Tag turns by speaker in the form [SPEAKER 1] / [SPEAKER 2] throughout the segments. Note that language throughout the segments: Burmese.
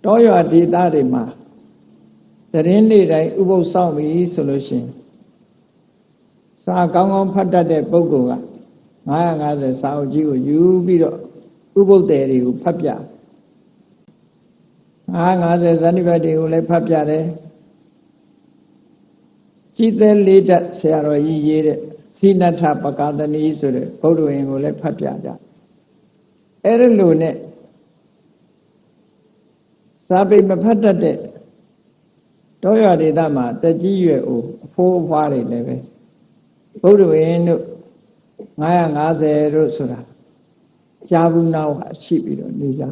[SPEAKER 1] တောရွာဒေသတွေမှာသတင်းနေ့တိုင်းဥပုသ်ဆောင်ပြီဆိုလို့ရှိရင်စာကောင်းကောင်းဖတ်တတ်တဲ့ပုဂ္ဂိုလ်က950စာအုပ်ကြီးကိုယူပြီးတော့ဥပုသ်တယ်တွေကိုဖတ်ပြ950ဇာတိပတ်တွေကိုလည်းဖတ်ပြတယ်ကြီးသေးလေးတတ်ဆရာတော်ကြီးရေးတဲ့စိနထပကာသနီဆိုတဲ့ဘုဒ္ဓဝင်ကိုလည်းဖတ်ပြကြအဲ့ဒီလိုနဲ့စာပေမဖတ်တတ်တဲ့တောရွာဒေသမှာတက်ကြီးရွယ်အိုအဖိုးအဖွားတွေလည်းပဲဘုဒ္ဓဝင်တို့950တို့ဆိုတာကြာဘူးနောက်ရှိပြီးတော့နေကြ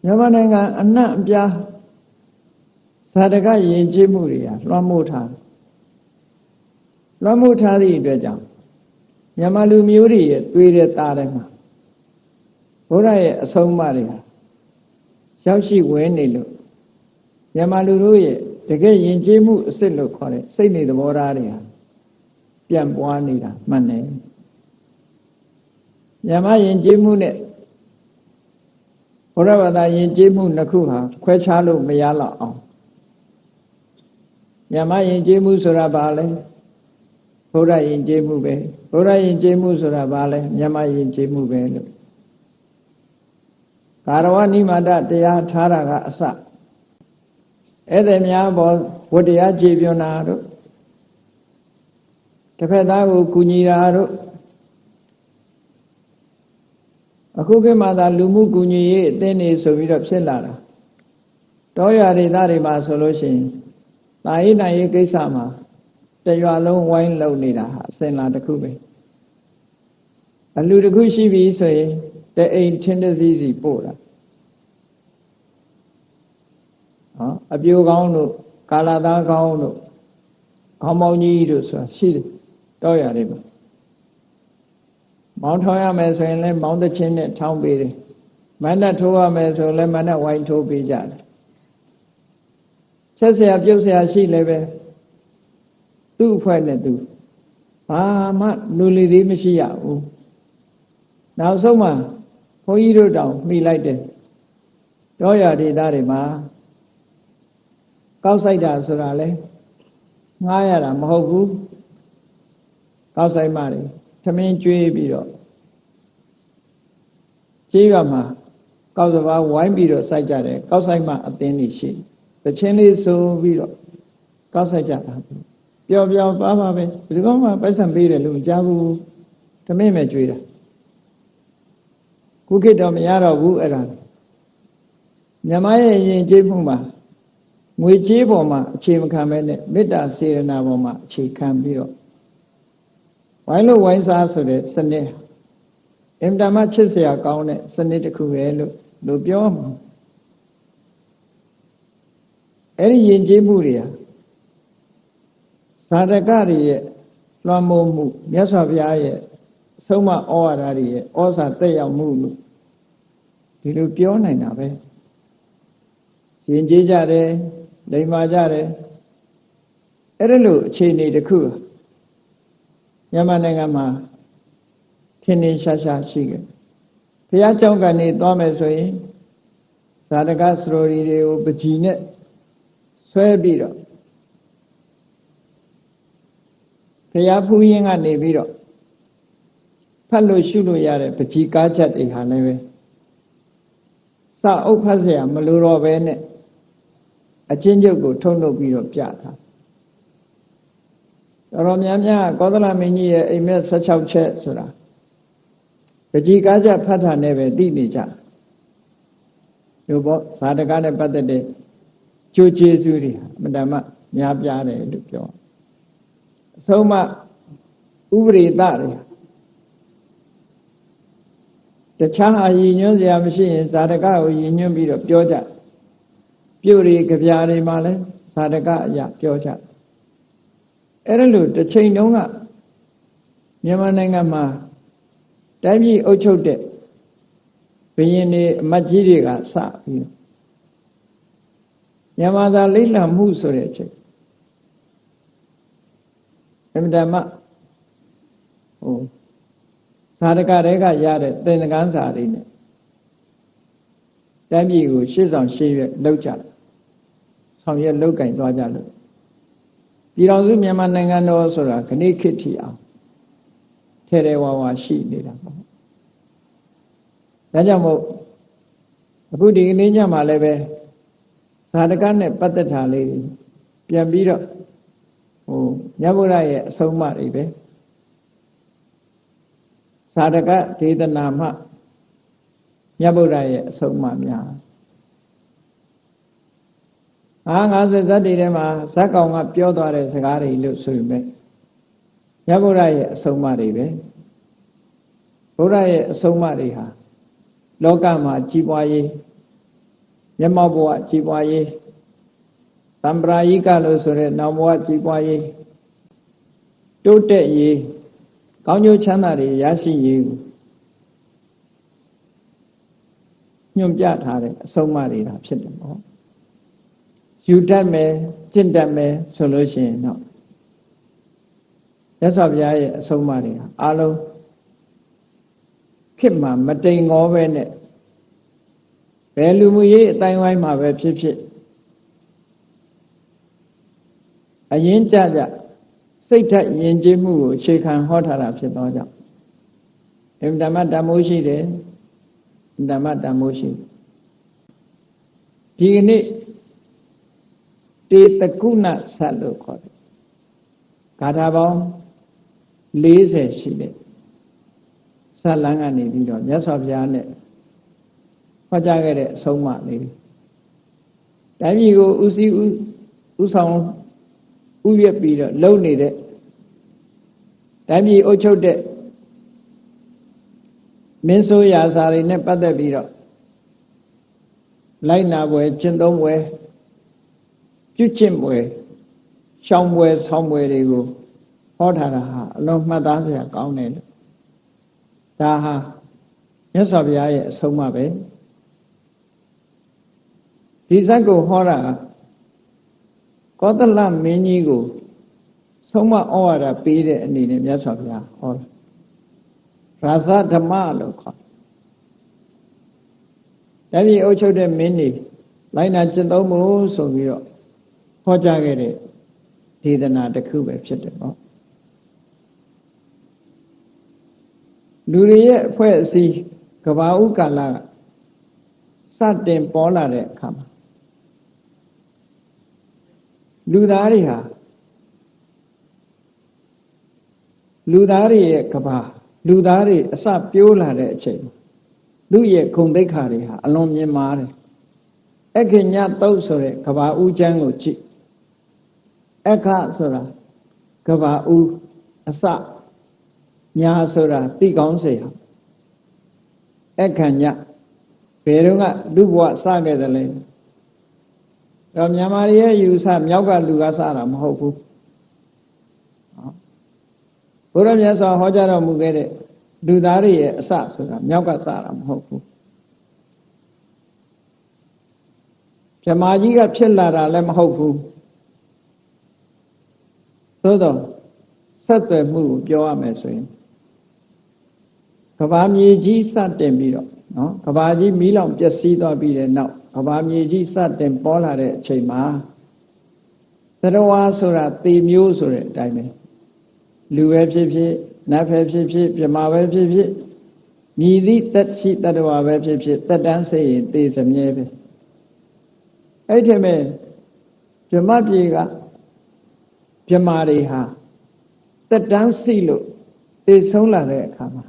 [SPEAKER 1] မြန်မာနိုင်ငံအနှံ့အပြားဇာတကယဉ်ကျေးမှုတွေဟာလွှမ်းမိုးထားသည့်အတွက်ကြောင့်မြန်မာလူမျိုးတွေရဲ့သွေးတဲ့သားထဲမှာဘုရားရဲ့အဆုံးအမတွေဟာရောက်ရှိဝင်နေလို့မြန်မာလူတို့ရဲ့တကယ်ယဉ်ကျေးမှုအစစ်လို့ခေါ်တဲ့စိတ်နေသဘောထားတွေဟာပြန့်ပွားနေတာမှန်တယ်မြန်မာယဉ်ကျေးမှုနဲ့ဘုရားဘာသာယဉ်ကျေးမှုနှစ်ခုဟာခွဲခြားလို့မရတော့အောင်မြန်မာယဉ်ကျေးမှုဆိုတာဘာလဲဘုရားယဉ်ကျေးမှုပဲဘုရားယဉ်ကျေးမှုဆိုတာဘာလဲမြန်မာယဉ်ကျေးမှုပဲလို့ကာရဝနိမာဒတရားထားတာကအစဧည့်သည်များဘောဝတ္တရားခြေပြွန်တာတို့တစ်ဖက်သားကိုကူညီတာတို့အခုခေတ်မှာသာလူမှုကူညီရေးအသင်းတွေဆိုပြီးတော့ဖြစ်လာတာတောရွာဒေသတွေမှာဆိုလို့ရှိရင်တာရေးနိုင်ရေးကိစ္စမှာတရွာလုံးဝိုင်းလုံနေတာဟာအစဉ်လာတစ်ခုပဲအလူတစ်ခုရှိပြီဆိုရင်တအိမ်ထင်းတစ်စီးစီပို့တာအပြိုကောင်းတို့ကာလာသားကောင်းတို့ခေါင်းပေါင်းကြီးတို့ဆိုတာရှိတယ်တောရွာတွေမှာမောင်းထောင်းရမယ်ဆိုရင်လည်းမောင်းတချင်းနဲ့ထောင်းပေးတယ်မဏ္ဍထိုးရမယ်ဆိုလည်းမဏ္ဍဝိုင်းထိုးပေးကြတယ်ချက်เสียပြုတ်เสียရှိလည်းပဲသူ့အဖွဲ့နဲ့သူဘာမှလူလီသေးမရှိရဘူးနောက်ဆုံးမှဘုန်းကြီးတို့တောင်မှီလိုက်တယ်တောရွာဒေသတွေမှာကောက်ဆိုင်တာဆိုတာလဲငှားရတာမဟုတ်ဘူးကောက်ဆိုင်မှတွေသမင်းကျွေးပြီးတော့ကြေးရွာမှာကောက်စပါးဝိုင်းပြီးတော့စိုက်ကြတယ်ကောက်ဆိုင်မှအသင်းတွေရှိတချင်းလေးဆိုပြီးတော့ကောက်ဆိုင်ကြတာပျော်ပျော်ပါပါပဲဒီကောင်မှပိုက်ဆံပေးတယ်လို့မကြားဘူးသမင်းမဲ့ကျွေးတာခုခေတ်တော့မရတော့ဘူးအဲ့ဒါမြန်မာရဲ့ယဉ်ကျေးမှုမှာငွေကြေးပေါ်မှာအခြေမခံပဲနဲ့မေတ္တာစေရနာပေါ်မှာအခြေခံပြီးတော့ဝိုင်းလို့ဝိုင်းစားဆိုတဲ့စနစ်အင်တာမချစ်စရာကောင်းတဲ့စနစ်တစ်ခုပဲလို့ပြောမှာအဲ့ဒီယဉ်ကျေးမှုတွေဟာဇာတကတွေရဲ့လွှမ်းမိုးမှုမြတ်စွာဘုရားရဲ့ဆုံးမဩဝါဒတွေရဲ့ဩဇာတက်ရောက်မှုလို့ဒီလိုပြောနိုင်တာပဲယဉ်ကျေးကြတယ်လိမ္မာကြတယ်အဲ့ဒါလို့အခြေအနေတစ်ခုမြန်မာနိုင်ငံမှာထင်ထင်ရှားရှားရှိခဲ့ဘုရားကျောင်းကနေသွားမယ်ဆိုရင်ဇာတကစရိုရီတွေကိုပကြီးနဲ့ဆွဲပြီးတော့ဘုရားဖူးရင်ကနေပြီးတော့ဖတ်လို့ရှုလို့ရတဲ့ပကြီးကားချက်တွေဟာလည်းပဲစာအုပ်ဖတ်เสียမလိုတော့ပဲနဲ့အချင်းချုပ်ကိုထုံထုတ်ပြီးတော့ပြတာတော်များများကောသလမင်းကြီးရဲ့အိမ်မက်16ချက်ဆိုတာပကြီးကားချက်ဖတ်တာနဲ့ပဲသိနေကြလို့ပေါ့ဇာတကနဲ့ပတ်သက်တဲ့ကျိုးကျေးဇူးတွေအမှန်တမ်းများပြားတယ်လို့ပြောအဆုံးမဥပရိသတွေတခြားဟာရည်ညွှန်းစရာမရှိရင်ဇာတကကိုရည်ညွှန်းပြီးတော့ပြောကြပြုတ်တွေကြပြာတွေမှာလဲဇာတကအရာပြောကြအဲ့ဒါလို့တစ်ချိန်တုန်းကမြန်မာနိုင်ငံမှာတိုင်းပြည်အုပ်ချုပ်တဲ့ဘုရင်တွေအမတ်ကြီးတွေကစပြီးမြန်မာသာလိမ့်လံမှုဆိုတဲ့အချိန်အမှန်တမ်းဇာတကတွေကရတဲ့သင်္ကန်းစာတွေနဲ့ တိုင်းပြည်ကိုရှေ့ဆောင်ရှေ့ရွက်လောက်ကြတယ်ဆောင်ရွက်လောက်ကင်သွားကြလို့ပြည်တော်စုမြန်မာနိုင်ငံတော်ဆိုတာခဏိခေတ်ထီအောင်ထဲထဲဝါဝါရှိနေတာပေါ့ဒါကြောင့်မို့အခုဒီကနေ့ညမှာလည်းပဲဇာတကနဲ့ပတ်သက်တာလေးပြန်ပြီးတော့မြတ်ဗုဒ္ဓရဲ့အဆုံးအမတွေပဲဇာတကဒေသနာမှမြတ်ဗုဒ္ဓရဲ့အဆုံးအမများ50ဇတ်တွေထဲမှာဇတ်ကောင်ကပြောသွားတဲ့စကားတွေလို့ဆိုရင်ပဲမြတ်ဗုဒ္ဓရဲ့အဆုံးအမတွေပဲဗုဒ္ဓရဲ့အဆုံးအမတွေဟာလောကမှာကြီးပွားရေးမျက်မှောက်ဘဝကြီးပွားရေးသံပရာယိကလို့ဆိုတဲ့နောင်ဘဝကြီးပွားရေးတိုးတက်ရေးကောင်းကျိုးချမ်းသာတွေရရှိရေးညွှန်ပြထားတဲ့အဆုံးအမတွေဒါဖြစ်တယ်ပေါ့ယူတတ်မယ်ကျင့်တတ်မယ်ဆိုလို့ရှိရင်တော့မြတ်စွာဘုရားရဲ့အဆုံးအမတွေဟာအလုံးခေတ်မှာမတိမ်ငောပဲနဲ့ဘယ်လူမှုရေးအတိုင်းဝိုင်းမှာပဲဖြစ်ဖြစ်အရင်ကြကြစိတ်ထက်ယဉ်ကျေးမှုကိုအခြေခံဟောထားတာဖြစ်သောကြောင့်အင်ဓမ္မတမိုးရှိတယ်ဓမ္မတမိုးရှိဒီကနေ့တေတကုဏဆက်လို့ခေါ်တယ်ဂါထာပေါင်း40ရှိတယ်ဇတ်လမ်းကနေပြီးတော့မြတ်စွာဘုရားနဲ့ဟောကြားခဲ့တဲ့အဆုံးအမလေးတိုင်းပြည်ကိုဥဆောင်ဥယျက်ပြီးတော့လုံနေတဲ့တိုင်းပြည်အုပ်ချုပ်တဲ့မင်းဆိုးရာဇာတွေနဲ့ပတ်သက်ပြီးတော့လိုက်နာပွဲကျင့်သုံးပွဲပြုကျင့်ပွဲရှောင်ပွဲဆောင်းပွဲတွေကိုဟောထားတာဟာအလုံးမှတ်သားစရာကောင်းတယ်လို့ဒါဟာမြတ်စွာဘုရားရဲ့အဆုံးအမပဲဒီဇတ်ကိုဟောတာကောသလမင်းကြီးကိုဆုံးမဩဝါဒပေးတဲ့အနေနဲ့မြတ်စွာဘုရားဟောတာရာဇဓမ္မလို့ခေါ်တယ်။ဒါပြီးအုပ်ချုပ်တဲ့မင်းကြီးလိုက်နာကျင့်သုံးဖို့ဆိုပြီးတော့ဟောကြားခဲ့တဲ့ဒေသနာတစ်ခုပဲဖြစ်တယ်ပေါ့။လူတွေရဲ့အဖွဲ့အစည်းကဘာဥကာလကစတင်ပေါ်လာတဲ့အခါမှာလူသားတွေရဲ့ကဘာလူသားတွေအစပြိုးလာတဲ့အချိန်လူရဲ့ဂုဏ်သိက္ခာတွေဟာအလွန်မြင့်မားတယ်အခညတုတ်ဆိုတဲ့ကဘာဦးချမ်းကိုကြည့်အခဆိုတာကဘာဦးအစညာဆိုတာတိကောင်းစေဟာအခညဘယ်တော့ကလူဘဝစခဲ့တယ်လဲတော့မြန်မာရဲ့ယူဆမြောက်ကလူကစတာမဟုတ်ဘူးဘုရားမြတ်စွာဟောကြားတော်မူခဲ့တဲ့လူသားတွေရဲ့အစဆိုတာမြောက်ကစတာမဟုတ်ဘူးဗြဟ္မာကြီးကဖြစ်လာတာလည်းမဟုတ်ဘူးသို့တော့ဆက်သွယ်မှုကိုပြောရမယ်ဆိုရင်ကဘာမြေကြီးစတင်ပြီးတော့နော်ကဘာကြီးမီးလောင်ပျက်စီးသွားပြီးတဲ့နောက်ကဘာမြေကြီးစတင်ပေါ်လာတဲ့အချိန်မှာသတ္တဝါဆိုတာသေမျိုးဆိုတဲ့အတိုင်းပဲလူပဲဖြစ်ဖြစ်နတ်ပဲဖြစ်ဖြစ်ဗြဟ္မာပဲဖြစ်ဖြစ်မြည်သည့်တရှိတ္တဝါပဲဖြစ်ဖြစ်တက်တန်းစေရင်သေစမြဲပဲအဲ့ဒီမဲ့ဗြဟ္မပြေကဗြဟ္မာတွေဟာတက်တန်းစီလို့သေဆုံးလာတဲ့အခါမှာ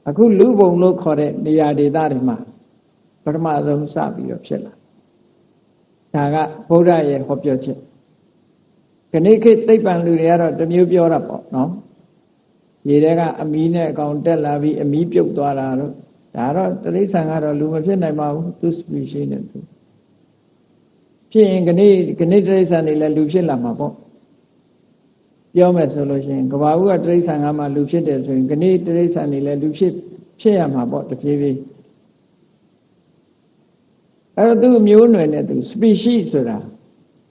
[SPEAKER 1] အခုလူဘုံလို့ခေါ်တဲ့နေရာဒေသတွေမှာပထမဆုံးစပြီးတော့ဖြစ်လာဒါကဗုဒ္ဓရဲ့ဟောပြောချက်ခဏိခေတ်သိပ္ပံလူတွေကတော့တမျိုးပြောတာပေါ့နော်ရေထဲကအမီးနဲ့အကောင်တက်လာပြီးအမီးပြုတ်သွားတာတော့ဒါတော့တိရစ္ဆာန်ကတော့လူမဖြစ်နိုင်ပါဘူးသူ species နဲ့သူဖြစ်ရင်ခဏိတိရစ္ဆာန်တွေလည်းလူဖြစ်လာမှာပေါ့ပြောမယ်ဆိုလို့ရှိရင်ကဘာဦးကတိရစ္ဆာန်ကမှလူဖြစ်တယ်ဆိုရင်ခဏိတိရစ္ဆာန်တွေလည်းလူဖြစ်ရမှာပေါ့တဖြည်းဖြည်းအဲ့တော့သူ့မျိုးနွယ်နဲ့သူ species ဆိုတာ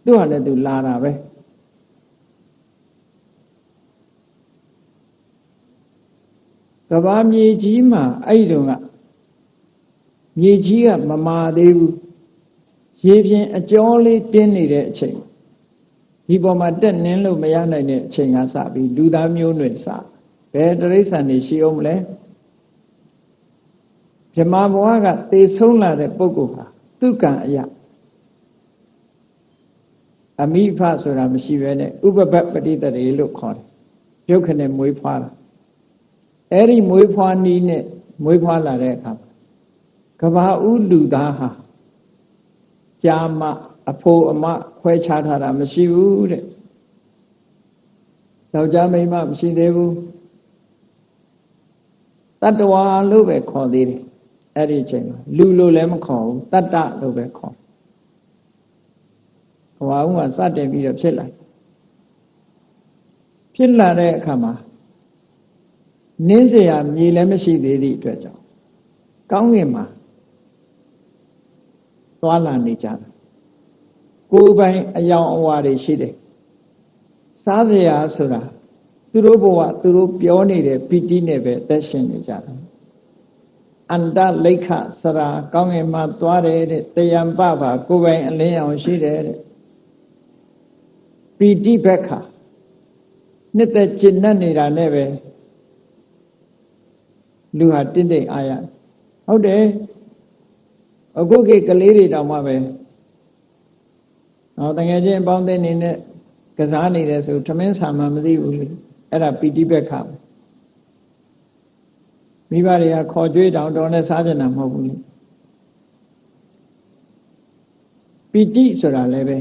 [SPEAKER 1] သူ့ဟာလည်းသူလာတာပဲကဘာမြေကြီးမှာအဲ့ဒီတုန်းက မြေကြီးကမမာသေးဘူးရေပြင်အကျော်လေးတင်းနေတဲ့အချိန်ဒီပေါ်မှာတက်နင်းလို့မရနိုင်တဲ့အချိန်ကစပြီးလူသားမျိုးနွယ်စဘယ်တိရစ္ဆာန်တွေရှိအောင်မလဲဗြဟ္မာဘဝကသေဆုံးလာတဲ့ပုဂ္ဂိုလ်ဟာသူကံအရာအမိဖဆိုတာမရှိဘဲနဲ့ဥပပပတိတရေလို့ခေါ်တယ်ရုပ်ခနဲ့မွေးဖွားတာအဲ့ဒီမွေးဖွားနည်းနဲ့မွေးဖွားလာတဲ့အခါကဘာဦးလူသားဟာကြာမအဖိုးအမခွဲခြားထားတာမရှိဘူးတဲ့ယောက်ျားမိန်းမမရှိသေးဘူးတတ္တဝါလို့ပဲခေါ်သေးတယ်အဲ့ဒီအချိန်မှာလူလို့လည်းမခေါ်ဘူးတတ္တလို့ပဲခေါ်ကဘာဦးကစတင်ပြီးတော့ဖြစ်လာတဲ့အခါမှာနင်းเสียမြေလည်းမရှိသေးသည့်အတွက်ကြောင့်ကောင်းကင်မှာသွားလာနေကြတယ်ကိုယ်ပိုင်အယောင်အဝါတွေရှိတယ်စားเสียဆိုတာသူတို့ဘဝသူတို့ပြောနေတဲ့ပီတိနဲ့ပဲအသက်ရှင်နေကြတယ်အန္တလိခစရာကောင်းကင်မှာသွားတယ်တဲ့တယံပပါကိုယ်ပိုင်အလင်းအောင်ရှိတယ်တဲ့ပီတိဘက်ခါနှစ်သက်ကျင့်နေတာနဲ့ပဲလူဟာတင့်တယ်အားရဟုတ်တယ်အခုခေတ်ကလေးတွေတောင်မှပဲတကယ်ချင်းအပေါင်းအသင်းနေနဲ့ကစားနေတယ်ဆိုထမင်းဆာမှမသိဘူးလေအဲ့ဒါပီတိဘက်ခါမိဘတွေကခေါ်ကြွေးတောင်တော်နဲ့စားကြတာမဟုတ်ဘူးလေပီတိဆိုတာလည်းပဲ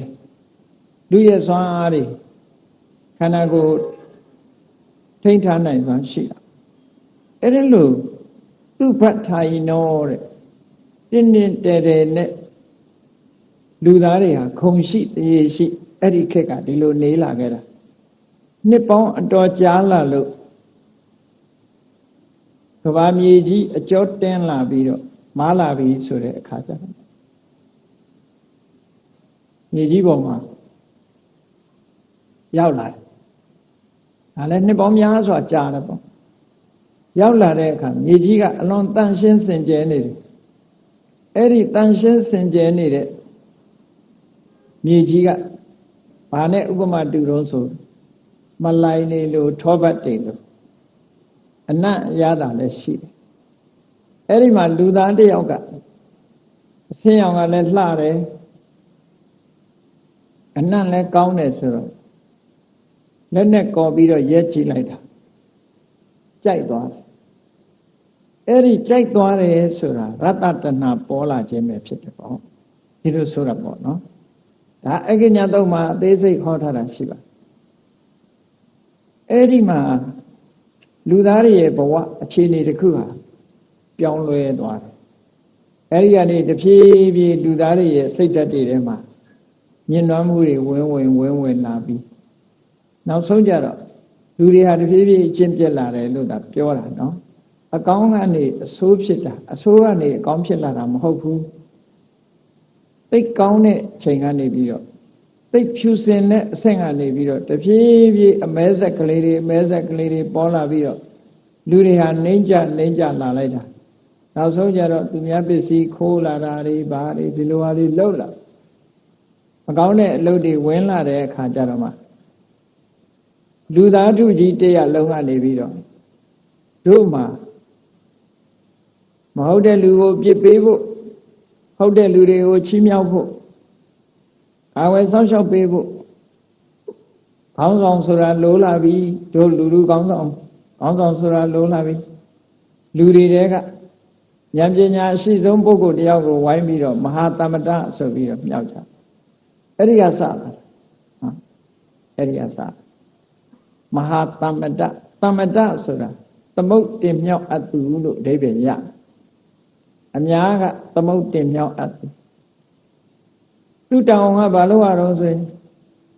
[SPEAKER 1] လူရဲ့စွမ်းအားတွေခန္ဓာကိုယ်ထိန်းထားနိုင်စွမ်းရှိတာအဲ့ဒါလို့သူ့ဘတ်ထာယိနောတဲ့တင်းတင်းတဲတဲနဲ့လူသားတွေဟာခုံရှိတရေရှိအဲ့ဒီခေတ်ကဒီလိုနေလာခဲ့တာနှစ်ပေါင်းအတော်ကြာလာလို့ကဘာမြေကြီးအကျော်တင်းလာပြီးတော့မားလာပြီဆိုတဲ့အခါကျတော့မြေကြီးပေါ်မှာရောက်လာတယ်ဒါလည်းနှစ်ပေါင်းများစွာကြာတယ်ပေါ့ရောက်လာတဲ့အခါမြေကြီးကအလွန်တန့်ရှင်းစင်ကြယ်နေတယ်အဲ့ဒီတန့်ရှင်းစင်ကြယ်နေတဲ့မြေကြီးကဘာနဲ့ဥပမာတူတော့ဆိုမလိုင်နေလို့ထောပတ်တယ်လို့အနတ်ရတာလည်းရှိတယ်အဲ့ဒီမှာလူသားတစ်ယောက်ကအဆင်းရောင်ကလည်းလှတယ်အနတ်လည်းကောင်းတယ်ဆိုတော့လက်နဲ့ကော်ပြီးတော့ရဲကြည့်လိုက်တာကြိုက်သွားတယ်အဲ့ဒီကြိုက်သွားတယ်ဆိုတာရတ္တတဏပေါ်လာခြင်းပဲဖြစ်တယ်ပေါ့ဒီလိုဆိုတာပေါ့နော်ဒါအကိညာတော့မှအသေးစိတ်ဟောထားတာရှိပါအဲ့ဒီမှာလူသားတွေရဲ့ဘဝအခြေအနေတစ်ခုဟာပြောင်းလဲသွားတယ်အဲ့ဒီကနေတဖြည်းဖြည်းလူသားတွေရဲ့စိတ်ဓာတ်တွေထဲမှာမြင်နွမ်းမှုတွေဝင်လာပြီးနောက်ဆုံးကြတော့လူတွေဟာတဖြည်းဖြည်းအချင်းပြက်လာတယ်လို့သာပြောတာနော်အကောင်းကနေအဆိုးဖြစ်တာအဆိုးကနေအကောင်းဖြစ်လာတာမဟုတ်ဘူးသိကောင်းတဲ့ချိန်ကနေပြီးတော့သိဖြူစင်တဲ့အဆင့်ကနေပြီးတော့တဖြည်းဖြည်းအမဲဆက်ကလေးတွေပေါ်လာပြီးတော့လူတွေဟာနှိမ့်ကြလာလိုက်တာနောက်ဆုံးကြတော့သူများပစ္စည်းခိုးလာတာတွေဘာတွေဒီလိုဟာတွေလှုပ်လာမကောင်းတဲ့အလုပ်တွေဝင်လာတဲ့အခါကျတော့မှလူသားထုကြီးတရလုံးကနေပြီးတော့တို့မှာမဟုတ်တဲ့လူကိုပြစ်ပေးဖို့ဟုတ်တဲ့လူတွေကိုချီးမြှောက်ဖို့အဝယ်ဆောက်ရှောက်ပေးဖို့ခေါင်းဆောင်ဆိုတာလိုလာပြီတို့လူခေါင်းဆောင်ဆိုတာလိုလာပြီလူတွေတဲကဉာဏ်ပညာအရှိဆုံးပုဂ္ဂိုလ်တယောက်ကိုဝိုင်းပြီးတော့မဟာသမ္မတဆိုပြီးတော့မြောက်ကြအဲ့ဒီကစတာအဲ့ဒီကစမဟာသမ္မတဆိုတာသမုတ်တင်မြောက်အပ်သူလို့အဓိပ္ပာယ်ရအများကသမုတ်တင်မြောက်အပ်သူသူတောင်ကဘာလို့ရတော့ဆိုရင်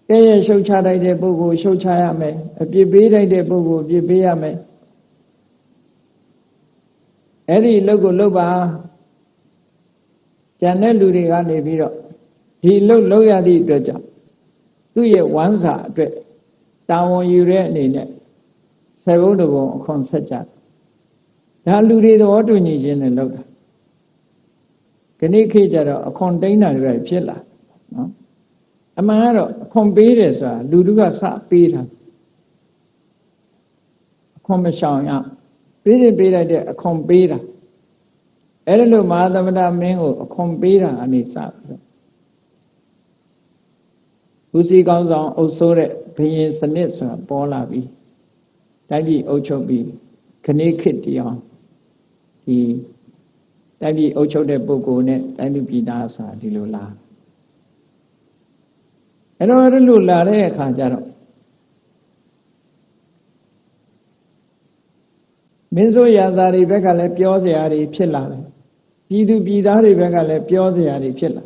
[SPEAKER 1] ကဲရဲ့ရှုတ်ချတိုက်တဲ့ပုဂ္ဂိုလ်ရှုတ်ချရမယ်အပြစ်ပေးတိုက်တဲ့ပုဂ္ဂိုလ်အပြစ်ပေးရမယ်အဲ့ဒီလုပ်ကိုလုပ်ပါကျန်တဲ့လူတွေကနေပြီးတော့ဒီလုပ်ရသည့်အတွက်ကြောင့်သူ့ရဲ့ဝမ်းစာအတွက်တာဝန်ယူတဲ့အနေနဲ့ဆယ်ဘုတ်တဘုံအခွန်ဆက်ကြတယ်ဒါလူတွေသဘောတူညီခြင်းနဲ့လုပ်တာ နေ့ခေတ်ကျတော့အခွန်တိန်းတာတွေဖြစ်လာနော်အမှန်ကတော့အခွန်ပေးတယ်ဆိုတာလူတို့ကစပေးတာအခွန်မရှောင်ရပေးလိုက်တဲ့အခွန်ပေးတာအဲ့ဒါလို့မဟာသမဏမင်းကိုအခွန်ပေးတာအနေစပြီးတော့ဦးစီးကောင်းဆောင်အုပ်စိုးတဲ့ဘုရင်စနစ်ဆိုတာပေါ်လာပြီတိုင်းပြည်အုပ်ချုပ်ပြီးခဏခေတ်တရားဒီတိုင်းပြည်အုပ်ချုပ်တဲ့ပုဂ္ဂိုလ်နဲ့တိုင်းသူပြည်သားဆိုတာဒီလိုလားအဲ့တော့အဲ့လိုလာတဲ့အခါကျတော့မင်းဆိုရာသားတွေဘက်ကလည်းပြောစရာတွေဖြစ်လာတယ်ပြည်သူပြည်သားတွေဘက်ကလည်းပြောစရာတွေဖြစ်လာ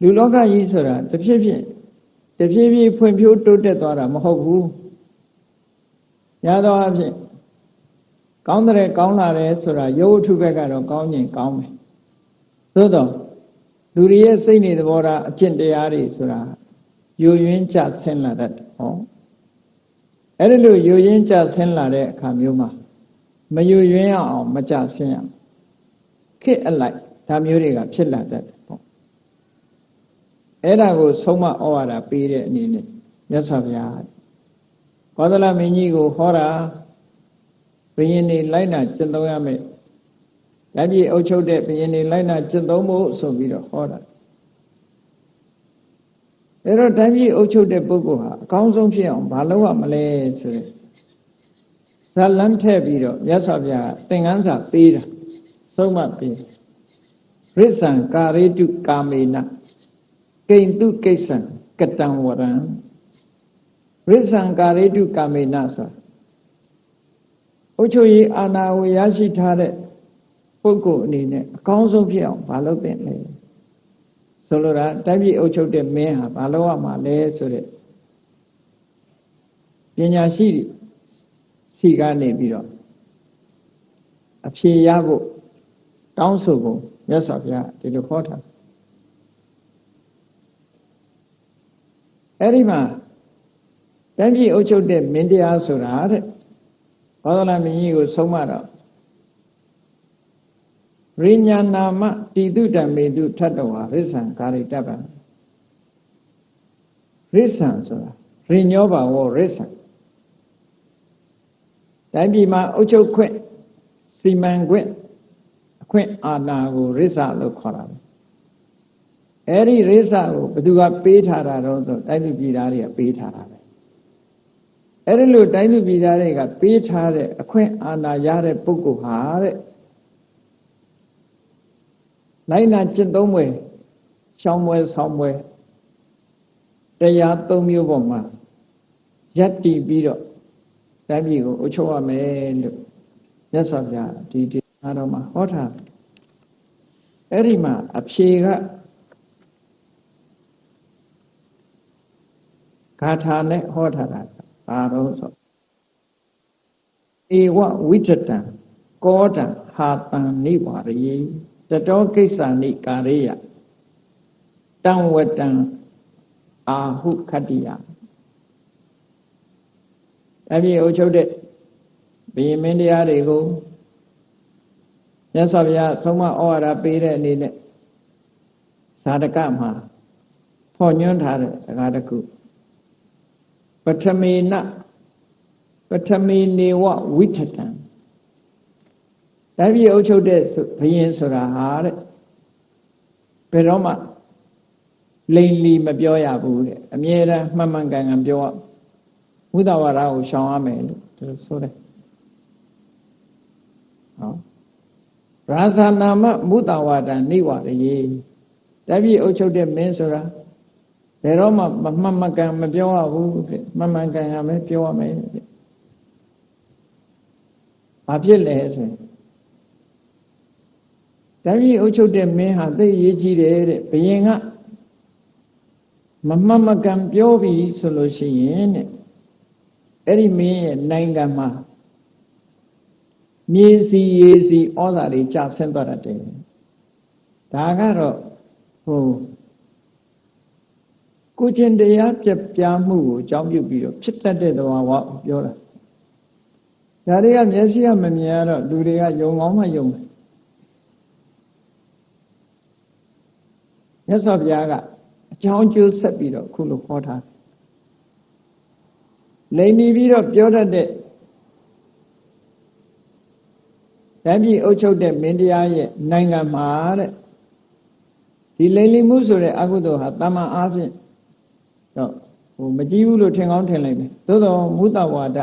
[SPEAKER 1] လူလောကကြီးဆိုတာတဖြည်းဖြည်းဖွံ့ဖြိုးတိုးတက်သွားတာမဟုတ်ဘူးညာတော့အဖြစ်ကောင်းတယ်ကောင်းလာတယ်ဆိုတာရုပ်ထုဘက်ကတော့ကောင်းရင်ကောင်းမယ်သို့တော့လူတွေရဲ့စိတ်နေသဘောထားအကျင့်တရားတွေဆိုတာယိုယွင်းကျဆင်းလာတတ်တယ်ဟောအဲ့ဒီလိုယိုယွင်းကျဆင်းလာတဲ့အခါမျိုးမှာမယိုယွင်းအောင်မကျဆင်းရခေတ်အလိုက်ဒါမျိုးတွေကဖြစ်လာတတ်တယ်ပေါ့အဲ့ဒါကိုဆုံးမဩဝါဒပေးတဲ့အနေနဲ့မြတ်စွာဘုရားကောသလမင်းကြီးကိုဟောတာဘုရင်တွေလိုက်နာကျင့်သုံးရမယ်။ဒါပြည်အုပ်ချုပ်တဲ့ဘုရင်တွေလိုက်နာကျင့်သုံးဖို့ဆိုပြီးတော့ဟောတာ။အဲ့တော့တိုင်းပြည်အုပ်ချုပ်တဲ့ပုဂ္ဂိုလ်ဟာအကောင်းဆုံးဖြစ်အောင်မလုပ်ရမလဲဆိုတဲ့ဇာလန်းထည့်ပြီးတော့မြတ်စွာဘုရားသင်္ကန်းစာပေးတာဆုံးမပေးရစ္ဆံကာရေတုကာမေနကိန္တုကိစ္ဆံကတံဝရံရစ္ဆံကာရေတုကာမေနဆိုတာအုပ်ချုပ်ရေးအာဏာကိုရရှိထားတဲ့ပုဂ္ဂိုလ်အနေနဲ့အကောင်းဆုံးဖြစ်အောင်မလုပ်သင့်လေဆိုလိုတာတိုင်းပြည်အုပ်ချုပ်တဲ့မင်းဟာမလုပ်ရမှာလဲဆိုတဲ့ပညာရှိစီကနေပြီးတော့အဖြေရဖို့တောင်းဆိုဖို့မြတ်စွာဘုရားဒီလိုခေါ်ထားအဲ့ဒီမှာတိုင်းပြည်အုပ်ချုပ်တဲ့မင်းတရားဆိုတာတဲ့ဘောဓလမင်းကြီးကိုဆုံးမတော့ရိညာနာမတိတုတံမေတုထတ္တဝါရစ္ဆံကာရိတပ္ပံရစ္ဆံဆိုတာရိညောဘာဝရစ္ဆံတိုင်းပြည်မှာအုပ်ချုပ်ခွင့်စီမံခွင့်အခွင့်အာဏာကိုရစ္ဆလို့ခေါ်တာပဲအဲ့ဒီရစ္ဆကိုဘယ်သူကပေးထားတာတော့ဆိုတိုင်းပြည်ပြည်သားတွေကပေးထားတာပဲအဲ့ဒီလိုတိုင်းသူပြည်သားတွေကပေးထားတဲ့အခွင့်အာဏာရတဲ့ပုဂ္ဂိုလ်ဟာတဲ့လိုက်နာကျင့်သုံးပွဲရှောင်းပွဲဆောင်းပွဲတရား၃မျိုးပေါ်မှာယက်တည်ပြီးတော့တိုင်းပြည်ကိုအုပ်ချုပ်ရမယ်လို့မြတ်စွာဘုရားဒီတရားတော်မှာဟောထားအဲ့ဒီမှာအဖြေကဂါထာနဲ့ဟောထားတာဘာလို့ဆိုဧဝဝိတတံကောတံဟာတံနိဝရယေတတောကိစ္ဆာနိကာရေယတံဝတံအာဟုခတ္တိယတပည့်အုပ်ချုပ်တဲ့ဘုရင်မင်းတရားတွေကိုမြတ်စွာဘုရားဆုံးမဩဝါဒပေးတဲ့အနေနဲ့ဇာတကမှာဖော်ညွှန်းထားတဲ့စကားတစ်ခုပထမေနပထမေနေဝဝိထတံတိုင်းပြည်အုပ်ချုပ်တဲ့ဘုရင်ဆိုတာဟာတဲ့ဘယ်တော့မှလိမ်လီမပြောရဘူးတဲ့အမြဲတမ်းမှန်မှန်ကန်ကန်ပြောမုဒ္ဒဝါဒကိုရှောင်ရမယ်လို့သူဆိုတယ်ဟောရာဇာနာမမုဒ္ဒဝါဒနိဝရယေတိုင်းပြည်အုပ်ချုပ်တဲ့မင်းဆိုတာဘယ်တော့မှမှန်မှန်ကန်မပြောရဘူးတဲ့မှန်မှန်ကန်ရမယ်ပြောရမယ်တဲ့ဘာဖြစ်လဲဆိုရင်တိုင်းပြည်အုပ်ချုပ်တဲ့မင်းဟာသိအရေးကြီးတယ်တဲ့ဘုရင်ကမမှန်မကန်ပြောပြီးဆိုလို့ရှိရင်တဲ့အဲ့ဒီမင်းရဲ့နိုင်ငံမှာမြေစီရေစီဩဇာတွေကျဆင်းသွားတတ်တယ်ဒါကတော့ကိုကျင်တရားပြပြမှုကိုအကြောင်းပြုပြီးတော့ဖြစ်တတ်တဲ့သဘာဝပြောတာဒါတွေကမျက်စိကမမြင်ရတော့လူတွေကယုံကောင်းမှယုံတယ် မြတ်စွာဘုရားကအကြောင်းကျိုးဆက်ပြီးတော့ခုလိုဟောထားလိမ်နေပြီးတော့ပြောတတ်တဲ့တိုင်းပြည်အုပ်ချုပ်တဲ့မင်းတရားရဲ့နိုင်ငံမှာတဲ့ဒီလိမ်လည်မှုဆိုတဲ့အကုသိုလ်ဟာတမန်အားဖြင့်တော့မကြည့်ဘူးလို့ထင်ကောင်းထင်လိုက်မယ်သို့သောမုသဝါဒ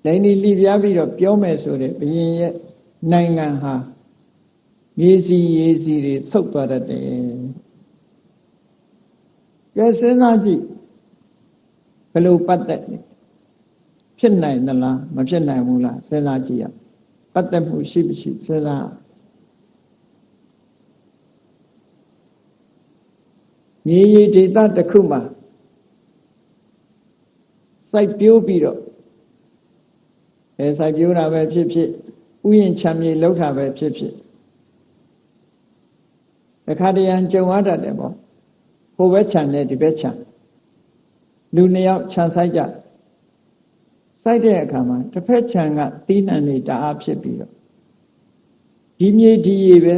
[SPEAKER 1] လိမ်လည်လိပြားပြီးတော့ပြောမယ်ဆိုတဲ့ဘုရင်ရဲ့နိုင်ငံဟာမြေစီရေစီတွေဆုတ်သွားတတ်တယ်ကဲစဉ်းစားကြည့်ဘယ်လိုပတ်သက်ဖြစ်နိုင်သလားမဖြစ်နိုင်ဘူးလားစဉ်းစားကြည့်ရပတ်သက်မှုရှိမရှိစဉ်းစားမြေရီဒေသတစ်ခုမှာစိုက်ပျိုးပြီးတော့စိုက်ပျိုးတာပဲဖြစ်ဖြစ်ဥယျာဉ်ခြံမြေလောက်တာပဲဖြစ်ဖြစ်တခါတရံကြုံရတတ်တယ်ပေါ့ဟိုဘက်ခြံနဲ့ဒီဘက်ခြံလူနှစ်ယောက်ခြံစိုက်ကြစိုက်တဲ့အခါမှာတစ်ဖက်ခြံကတီးနှံနေတအားဖြစ်ပြီးတော့ဒီမြေဒီရေပဲ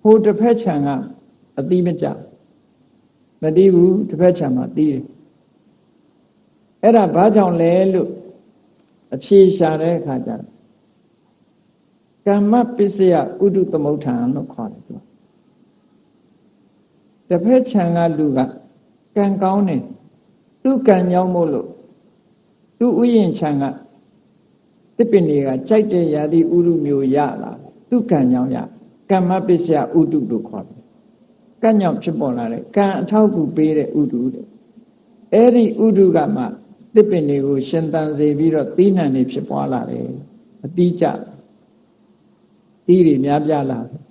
[SPEAKER 1] ဟိုတစ်ဖက်ခြံကအသီးမကျမတီးဘူးတစ်ဖက်ခြံမှာတီးတယ်အဲ့ဒါဘာကြောင့်လဲလို့အဖြေရှာတဲ့အခါကျတော့ကမ္မပစ္စယဥဒုသမုဋ္ဌာန်လို့ခေါ်တယ်သူတစ်ဖက်ခြံကလူကကံကောင်းတယ်သူ့ကံကြောင့်မို့လို့သူ့ဥယျာဉ်ခြံကတစ်ပင်တွေကကြိုက်တဲ့ယာတိဥဒုမျိုးရလာသူ့ကံကြောင့်ရကမ္မပစ္စယဥဒုလို့ခေါ်တယ်ကံကြောင့်ဖြစ်ပေါ်လာတဲ့ကံအထောက်အကူပေးတဲ့ဥဒုတဲ့အဲ့ဒီဥဒုကမှတစ်ပင်တွေကိုရှင်သန်စေပြီးတော့သီးနှံတွေဖြစ်ပွားလာတယ်အတိကျသီးတွေများပြားလာတယ်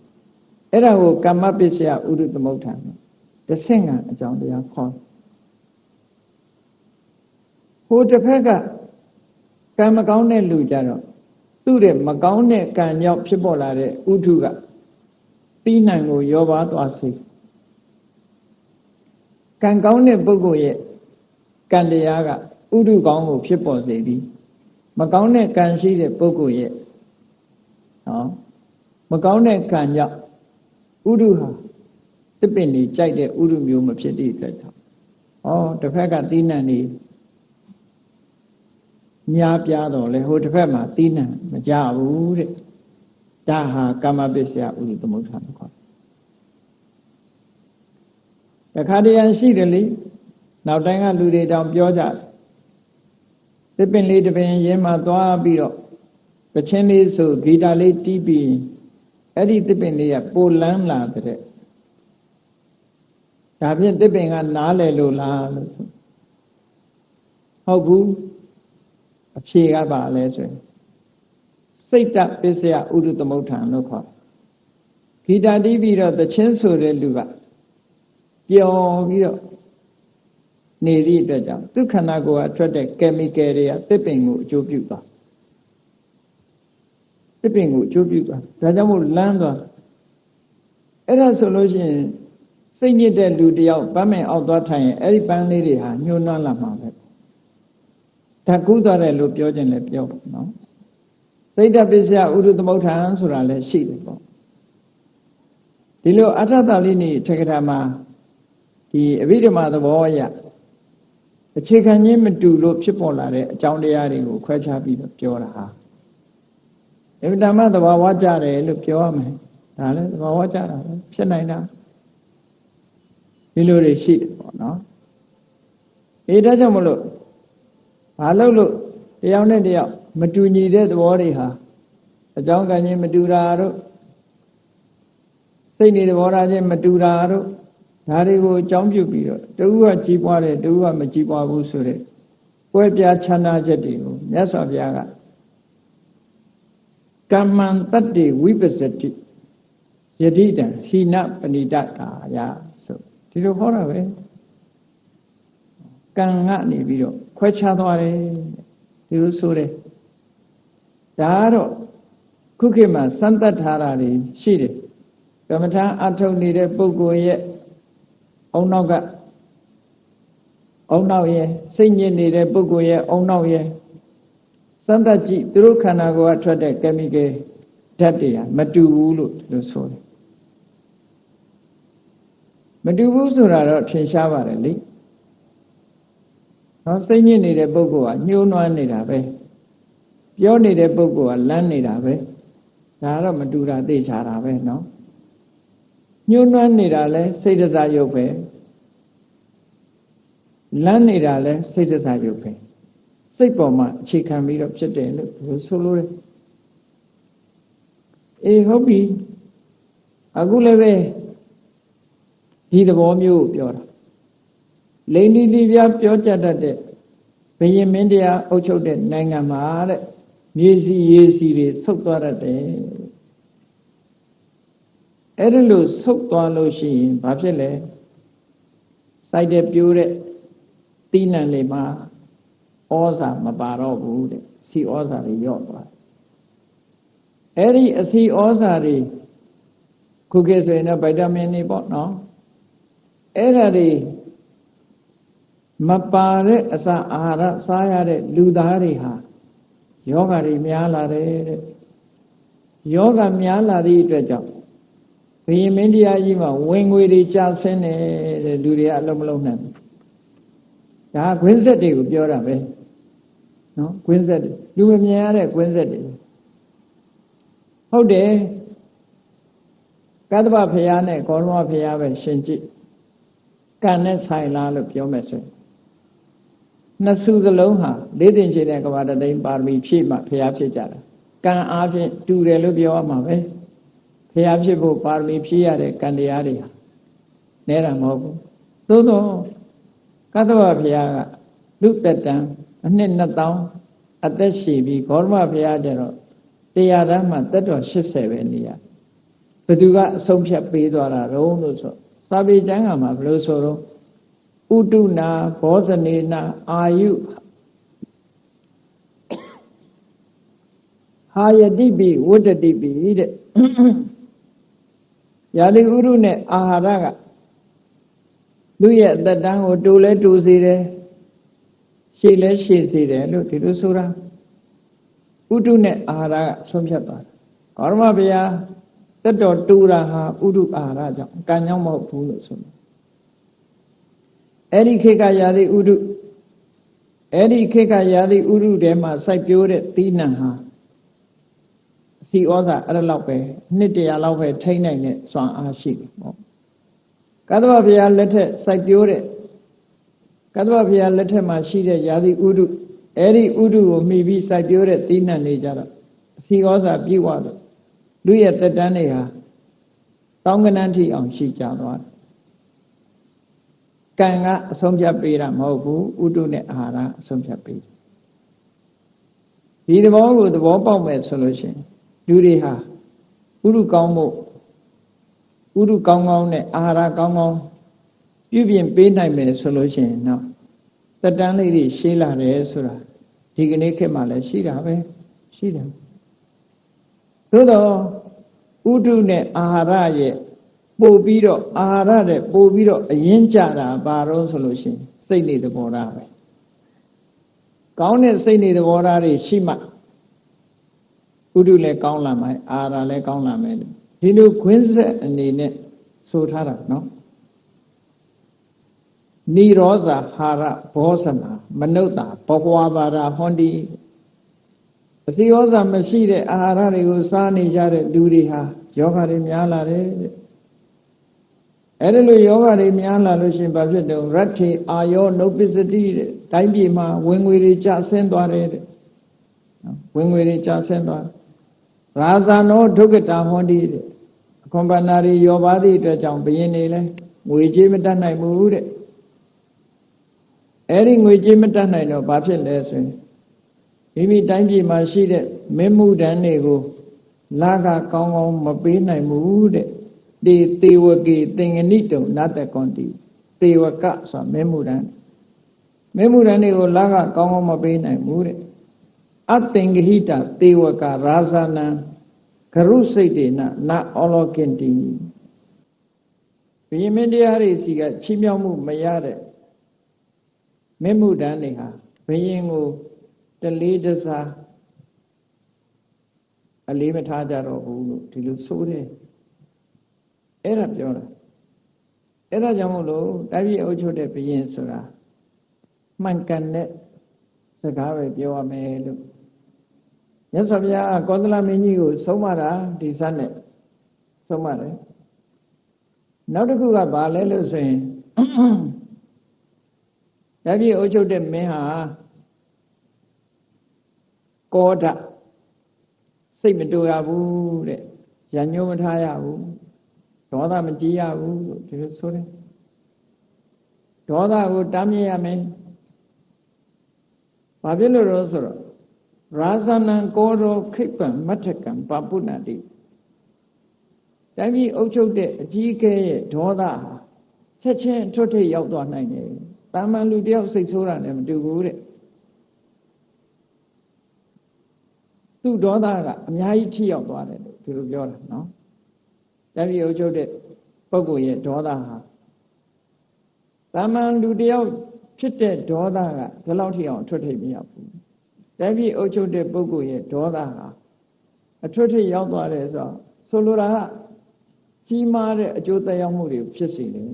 [SPEAKER 1] အဲ့ဒါကိုကမ္မပစ္စယဥဒုသမုဋ္ဌာန်တစ်ဆင့်ကအကြောင်းတရားခေါ်ဟိုတစ်ဖက်ကကံမကောင်းတဲ့လူကြတော့သူ့တဲ့မကောင်းတဲ့ကံကြောင့်ဖြစ်ပေါ်လာတဲ့ဥဒုကသီးနှံကိုရောပါသွားစေကံကောင်းတဲ့ပုဂ္ဂိုလ်ရဲ့ကံတရားကဥဒုကောင်းကိုဖြစ်ပေါ်စေသည်မကောင်းတဲ့ကံရှိတဲ့ပုဂ္ဂိုလ်ရဲ့မကောင်းတဲ့ကံကြောင့်ဥဒုဟာတစ်ပင်တွေကြိုက်တဲ့ဥဒုမျိုးမဖြစ်သည့်အတွက်ကြောင့်တစ်ဖက်ကသီးနှံနေများပြားတော့လေဟိုတစ်ဖက်မှာသီးနှံမကြဘူးတဲ့ဒါဟာကမ္မပစ္စယဥဒုသမုဋ္ဌာန်ခေါ်တခါတရံရှိတယ်လေနောက်တိုင်းကလူတွေတောင်ပြောကြတယ်တစ်ပင်လေးတစ်ပင်ရင်းမှာသွားပြီးတော့ပချင်းလေးဆိုဂီတာလေးတီးပြီးအဲ့ဒီတစ်ပင်လေးကပိုလန်းလာတဲ့ဒါဖြင့်တစ်ပင်ကနားလေလို့လားလို့ဟုတ်ဘူးအဖြေကပါလဲဆိုရင်စိတ်တပစ္စယဥဒုသမုဋ္ဌာန်လို့ခေါ်ဂီတာတီးပြီးတော့သချင်းဆိုတဲ့လူကပျော်ပြီးတော့နေသည့်အတွက်ကြောင့်သူခန္ဓာကိုယ်ကထွက်တဲ့ chemical တွေကတစ်ပင်ကိုအကျိုးပြုသွားတစ်ပင်ကိုအကျိုးပြုသွားဒါကြောင့်မို့လန်းသွားအဲ့ဒါဆိုလို့ရှိရင်စိတ်ညစ်တဲ့လူတယောက်ပန်းမင်အောက်သွားထိုင်ရင်အဲ့ဒီပန်းလေးတွေဟာညှိုးနှွမ်းလာမှာပဲဓာတ်ကူးသွားတယ်လို့ပြောခြင်းလည်းပြောပါနော်စိတ်တပစ္စယဥဒုသမုဋ္ဌာန်ဆိုတာလည်းရှိတယ်ပေါ့ဒီလိုအထသလိနိထေကထာမှာဒီအဘိဓမ္မာသဘောအရအခြေခံချင်းမတူလို့ဖြစ်ပေါ်လာတဲ့အကြောင်းတရားတွေကိုခွဲခြားပြီးတော့ပြောတာဟာအဘိဓမ္မာသဘာဝကြတယ်လို့ပြောရမယ်ဒါလည်းသဘာဝကြတာပဲဖြစ်နိုင်တာဒီလိုတွေရှိတယ်ပေါ့နော်ဒါကြောင့်မလို့ဘာလို့တယောက်နဲ့တယောက်မတူညီတဲ့သဘောတွေဟာအကြောင်းကံချင်းမတူတာတို့စိတ်နေသဘောထားချင်းမတူတာတို့ဒါတွေကိုအကြောင်းပြုပြီးတော့တဦးကကြီးပွားတယ်တဦးကမကြီးပွားဘူးဆိုတဲ့ပွဲပြားချမ်းသာချက်တွေကိုမြတ်စွာဘုရားကကမ္မံတတ္တိဝိပစ္စတိယတိတံဟိနပဏိတကာယဆိုဒီလိုဟောတာပဲကံကနေပြီးတော့ခွဲခြားသွားတယ်ဒီလိုဆိုတယ်ဒါကတော့ခုခေတ်မှာစမ်းသပ်ထားတာတွေရှိတယ်ကမ္မထာအထုတ်နေတဲ့ပုဂ္ဂိုလ်ရဲ့အုံနောက်ရဲ့စိတ်ညစ်နေတဲ့ပုဂ္ဂိုလ်ရဲ့အုံနောက်ရဲ့စမ်းသပ်ကြည့်သူတို့ခန္ဓာကိုယ်ကထွက်တဲ့ chemical ဓာတ်တွေဟာမတူဘူးလို့ဒီလိုဆိုတယ် မတူဘူးဆိုတာတော့ထင်ရှားပါတယ်လေနော်စိတ်ညစ်နေတဲ့ပုဂ္ဂိုလ်ကညှိုးနွမ်းနေတာပဲပြောနေတဲ့ပုဂ္ဂိုလ်ကလမ်းနေတာပဲဒါတော့မတူတာသိချတာပဲနော်ညှိုးနွမ်းနေတာလဲစိတ်တစားရုပ်ပဲလမ်းနေတာလဲစိတ်တစားရုပ်ပဲစိတ်ပေါ်မှာအခြေခံပြီးတော့ဖြစ်တယ်လို့ဆိုလို့ရတယ်အေးဟုတ်ပြီအခုလည်းပဲဒီသဘောမျိုးပြောတာလိန်ဒီပြပြောကြတတ်တဲ့ဘုရင်မင်းတရားအုပ်ချုပ်တဲ့နိုင်ငံမှာတဲ့မြေစီရေစီတွေဆုတ်သွားတတ်တယ်အဲ့ဒါလို့ဆုတ်သွားလို့ရှိရင်ဘာဖြစ်လဲစိုက်တဲ့ပြိုးတဲ့တိနံတွေမှာဩဇာမပါတော့ဘူးတဲ့စီဩဇာတွေလျော့သွားအဲ့ဒီအစီဩဇာတွေခုခေတ်ဆိုရင်တော့ဗိုက်တာမင်တွေပေါ့နော်အဲ့ဒါတွေမပါတဲ့အစာအာဟာရစားရတဲ့လူသားတွေဟာယောဂတွေများလာတယ်တဲ့ယောဂများလာသည့်အတွက်ကြောင့်ဘုရင်မင်းတရားကြီးမှာဝင်ငွေတွေကျဆင်းတယ်တဲ့လူတွေကအလုံးမလုံးနိုင်ဘူးဒါကွင်းဆက်တွေကိုပြောတာပဲနော်ကွင်းဆက်တွေလူမမြင်ရတဲ့ကွင်းဆက်တွေဟုတ်တယ်ကတ္တဗဘုရားနဲ့ကောရမဘုရားပဲရှင်ကြည့်ကံနဲ့ဆိုင်လားလို့ပြောမယ်ဆိုရင်နှစ်စုစလုံးဟာလေးတင်ချေတဲ့ကဘာတသိန်းပါရမီဖြည့်မှဘုရားဖြစ်ကြတာကံအားဖြင့်တူတယ်လို့ပြောရမှာပဲဘုရားဖြစ်ဖို့ပါရမီဖြည့်ရတဲ့ကံတရားတွေဟာနဲတာမဟုတ်ဘူးသို့သောကတ္တဗဘုရားကလူသက်တမ်းအနှစ်2000အသက်ရှိပြီးဂေါရမဘုရားကျတော့တရားတမ်းမှသက်တော်80ပဲနေရဘယ်သူကအဆုံးဖြတ်ပေးသွားတာတော့လို့ဆိုစာပေကျမ်းကမှာဘယ်လိုဆိုတော့ဥတုနာဘောဇနေနာအာယုဟာယတိပိဝတ္တတိပိတဲ့ယာတိဥရုနဲ့အာဟာရကလူရဲ့အသက်တမ်းကိုတူလဲတူစေတယ်ရှည်လဲရှည်စေတယ်လို့ဒီလိုဆိုတာဥတုနဲ့အာဟာရကဆုံးဖြတ်သွားတယ်ဂေါရမဘုရားသက်တော်တူတာဟာဥတုအာဟာရကြောင့်ကံကြောင့်မဟုတ်ဘူးလို့ဆိုတယ်အဲ့ဒီခေတ်ကယာတိဥတုအဲ့ဒီခေတ်ကယာတိဥတုထဲမှာစိုက်ပျိုးတဲ့သီးနှံဟာအစီဩဇာအဲ့လောက်ပဲနှစ်တရာလောက်ပဲထိန်းနိုင်တဲ့စွမ်းအားရှိတယ်ပေါ့ကတ္တဗဘုရားလက်ထက်စိုက်ပျိုးတဲ့ကတ္တဗဘုရားလက်ထက်မှာရှိတဲ့ယာတိဥတုအဲ့ဒီဥတုကိုမှီပြီးစိုက်ပျိုးတဲ့သီးနှံတွေကြတော့အစီဩဇာပြည့်ဝလို့လူရဲ့သက်တမ်းတွေဟာတောင်းကနန်းထိအောင်ရှိကြသွားတယ်ကံကအဆုံးဖြတ်ပေးတာမဟုတ်ဘူးဥတုနဲ့အာဟာရအဆုံးဖြတ်ပေးဒီသဘောကိုသဘောပေါက်မယ်ဆိုလို့ရှိရင်လူတွေဟာဥတုကောင်းဖို့ဥတုကောင်းကောင်းနဲ့အာဟာရကောင်းကောင်းပြုပြင်ပေးနိုင်မယ်ဆိုလို့ရှိရင်တော့တက်တန်းလေးတွေရှင်းလာတယ်ဆိုတာဒီကနေ့ခေတ်မှာလည်းရှိတာပဲရှိတယ်သို့တော့ဥတုနဲ့အာဟာရရဲ့ပို့ပြီးတော့အာဟာရတဲ့ပို့ပြီးတော့အရင်ကြတာဘာလို့ဆိုလို့ရှိရင်စိတ်နေသဘောထားပဲကောင်းတဲ့စိတ်နေသဘောထားတွေရှိမှဥတုလည်းကောင်းလာမယ်အာဟာရလည်းကောင်းလာမယ်ဒီလိုခွင်းဆက်အနေနဲ့ဆိုထားတာနော်နိရောဇာဟာရဘောဇနာမနုဿာဘဝဘာဒဟွန်ဒီအစီဩဇာမရှိတဲ့အာဟာရတွေကိုစားနေကြတဲ့လူတွေဟာယောဂတွေများလာတယ်တဲ့အဲ့ဒါလိုယောဂတွေများလာလို့ရှိရင်ဘာဖြစ်တော့ရတ္ထေအာယောနုပ္ပစ္စတိတဲ့တိုင်းပြည်မှာဝင်ငွေတွေကျဆင်းသွားတယ်တဲ့ဝင်ငွေတွေကျဆင်းသွားရာဇာနောဒုက္ကတာဟွန်ဒီတဲ့အခွန်ပဏာတွေယောပါသည့်အတွက်ကြောင့်ဘယင်နေလဲငွေကြေးမတတ်နိုင်ဘူးတဲ့အဲ့ဒီငွေကြေးမတတ်နိုင်တော့ဘာဖြစ်လဲဆိုရင်မိမိတိုင်းပြည်မှာရှိတဲ့မင်းမှုတန်းတွေကိုလာကကောင်းကောင်းမပေးနိုင်ဘူးတဲ့တေဝကေသင်္ကနိတုံနတကွန်တိတေဝကဆိုမင်းမှုတန်းတွေကိုလာကကောင်းကောင်းမပေးနိုင်ဘူးတဲ့အသင်္ကဟိတတေဝကရာဇာနံဂရုစိတ်တေနနာအောလောကင်တိဘုရင်မင်းတရားတွေစီကချီးမြှောက်မှုမရတဲ့မင်းမှုတန်းတွေဟာဘုရင်ကိုတလေးတစားအလေးမထားကြတော့ဘူးလို့ဒီလိုဆိုတယ်အဲ့ဒါပြောတာ အဲ့ဒါကြောင့်မို့လို့တိုင်းပြည်အုပ်ချုပ်တဲ့ဘုရင်ဆိုတာမှန်ကန်တဲ့စကားပဲပြောရမယ်လို့မြတ်စွာဘုရားကောသလမင်းကြီးကိုဆုံးမတာဒီစနဲ့ဆုံးမတယ်နောက်တစ်ခုကဘာလဲလို့ဆိုရင်တိုင်းပြည်အုပ်ချုပ်တဲ့မင်းဟာကောဓစိတ်မတူရဘူးတဲ့ရညှိုးမထားရဘူးဒေါသမကြီးရဘူးလို့ဒီလိုဆိုတယ်ဒေါသကိုတားမြစ်ရမယ်ဘာဖြစ်လို့လဲဆိုတော့ရာဇနံကောရောခိပ္ပံမထကံပပုဏ္ဏတိတိုင်းပြည်အုပ်ချုပ်တဲ့အကြီးအကဲရဲ့ဒေါသဟာချက်ချင်းထွတ်ထိပ်ရောက်သွားနိုင်တယ်တာမန်လူတယောက်စိတ်ဆိုးတာနဲ့မတူဘူးတဲ့သူ့ဒေါသကအများကြီးထိရောက်သွားတယ်လို့ဒီလိုပြောတာနော်တိုင်းပြည်အုပ်ချုပ်တဲ့ပုဂ္ဂိုလ်ရဲ့ဒေါသဟာတာမန်လူတယောက်ဖြစ်တဲ့ဒေါသကဒီလောက်ထိအောင်ထွတ်ထိပ်မရောက်ဘူးတိုင်းပြည်အုပ်ချုပ်တဲ့ပုဂ္ဂိုလ်ရဲ့ဒေါသဟာအထွတ်ထိပ်ရောက်သွားတယ်ဆိုလိုတာကကြီးမားတဲ့အကျိုးသက်ရောက်မှုတွေဖြစ်စေတယ်